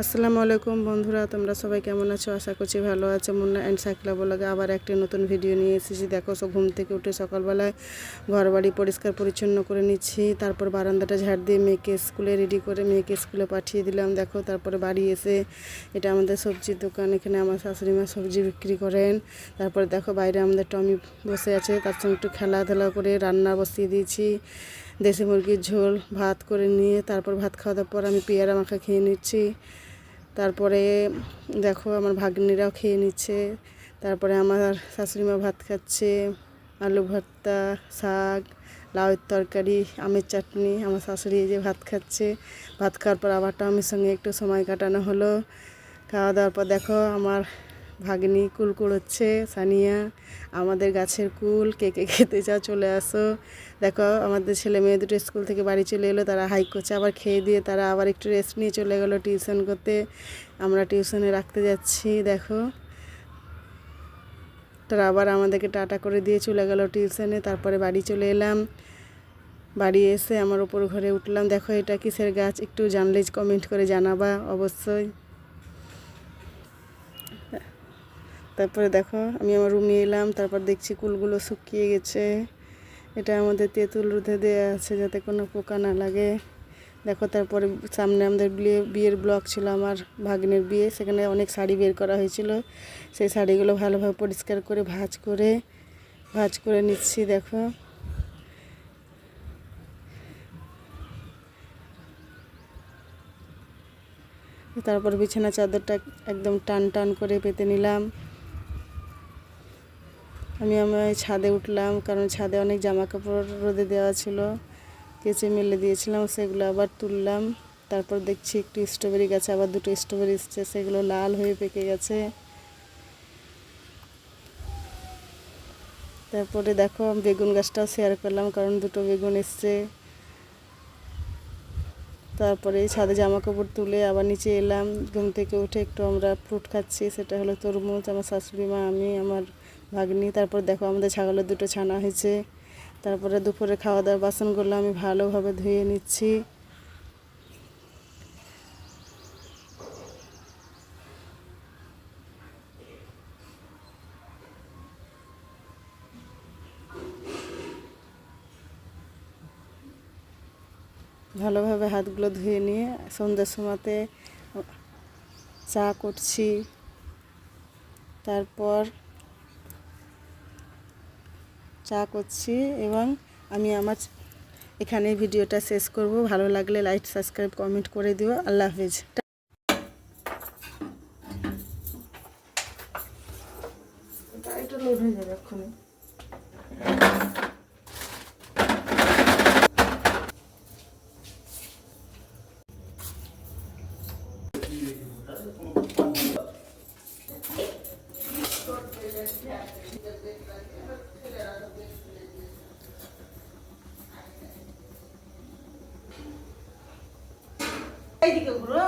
আসসালামু আলাইকুম বন্ধুরা, তোমরা সবাই কেমন আছো? আশা করছি ভালো আছো। মুন্না অ্যান্ড সাকিলা ব্লগে আবার একটি নতুন ভিডিও নিয়ে এসেছি। দেখো, ঘুম থেকে উঠে সকালবেলায় ঘর বাড়ি পরিষ্কার পরিচ্ছন্ন করে নিচ্ছি। তারপর বারান্দাটা ঝাড় দিয়ে মেয়েকে স্কুলে রেডি করে মেয়েকে স্কুলে পাঠিয়ে দিলাম। দেখো, তারপরে বাড়ি এসে এটা আমাদের সবজির দোকান, এখানে আমার শাশুড়ি মা সবজি বিক্রি করেন। তারপরে দেখো, বাইরে আমাদের টমি বসে আছে, তার সঙ্গে একটু খেলাধুলা করে রান্না বসিয়ে দিয়েছি। দেশি মুরগির ঝোল ভাত করে নিয়ে তারপর ভাত খাওয়া দাওয়ার পর আমি পেয়ারা মাখা খেয়ে নিচ্ছি। তারপরে দেখো, আমার ভাগ্নিরাও খেয়ে নিচ্ছে। তারপরে আমার শাশুড়ি মা ভাত খাচ্ছে, আলু ভর্তা, শাক, লাউয়ের তরকারি, আমের চাটনি। আমার শাশুড়ি এই যে ভাত খাচ্ছে। ভাত খাওয়ার পর আবার টমির সঙ্গে একটু সময় কাটানো হলো। খাওয়া দাওয়ার পর দেখো, আমার ভাগ্নি কুল কুড়োচ্ছে, সানিয়া। আমাদের গাছের কুল, কে কে খেতে চাও চলে আসো। দেখো, আমাদের ছেলে মেয়ে দুটো স্কুল থেকে বাড়ি চলে এলো, তারা হাইক করছে। আবার খেয়ে দিয়ে তারা আবার একটু রেস্ট নিয়ে চলে গেলো টিউশন করতে। আমরা টিউশনে রাখতে যাচ্ছি। দেখো, তারা আবার আমাদেরকে টাটা করে দিয়ে চলে গেল টিউশনে। তারপরে বাড়ি চলে এলাম। বাড়ি এসে আমার উপর ঘরে উঠলাম। দেখো, এটা কিসের গাছ একটু জানলে কমেন্ট করে জানাবা অবশ্যই। তারপরে দেখো, আমি আমার রুমে এলাম। তারপর দেখছি কুলগুলো শুকিয়ে গেছে। এটা আমাদের তেঁতুল রোদে দেওয়া আছে যাতে কোনো পোকা না লাগে। দেখো, তারপরে সামনে আমাদের বিয়ের ব্লগ ছিল, আমার ভাগ্নের বিয়ে। সেখানে অনেক শাড়ি বের করা হয়েছিল। সেই শাড়িগুলো ভালোভাবে পরিষ্কার করে ভাঁজ করে নিচ্ছি। দেখো, তারপর বিছানা চাদরটা একদম টান টান করে পেতে নিলাম। আমি ছাদে উঠলাম, কারণ ছাদে অনেক জামা কাপড় রোদে দেওয়া ছিল, কেচে মেলে দিয়েছিলাম, সেগুলো আবার তুললাম। তারপর দেখছি একটু স্ট্রবেরি গাছে আবার দুটো স্ট্রবেরি এসছে, সেগুলো লাল হয়ে পেকে গেছে। তারপরে দেখো, বেগুন গাছটাও শেয়ার করলাম, কারণ দুটো বেগুন এসছে। তারপরে ছাদে জামা কাপড় তুলে আবার নিচে এলাম। ঘুম থেকে উঠে একটু আমরা ফ্রুট খাচ্ছি, সেটা হলো তরমুজ। আমার শাশুড়ি মা, আমি, আমার ভাগ্নি। তারপর দেখো, আমাদের ছাগলের দুটো ছানা হয়েছে। তারপরে দুপুরে খাওয়া দাওয়ার বাসনগুলো আমি ভালোভাবে ধুয়ে নিচ্ছি। ভালোভাবে হাতগুলো ধুয়ে নিয়ে সন্ধ্যার সময়তে চা করছি। তারপর চা করছি এবং আমি আমার এখানে ভিডিওটা শেষ করব। ভালো লাগলে লাইক, সাবস্ক্রাইব, কমেন্ট করে দিও। আল্লাহ হাফেজ। এটা লোড হয়ে যাবে এক্ষুনি। এইদিকে ঘুরো।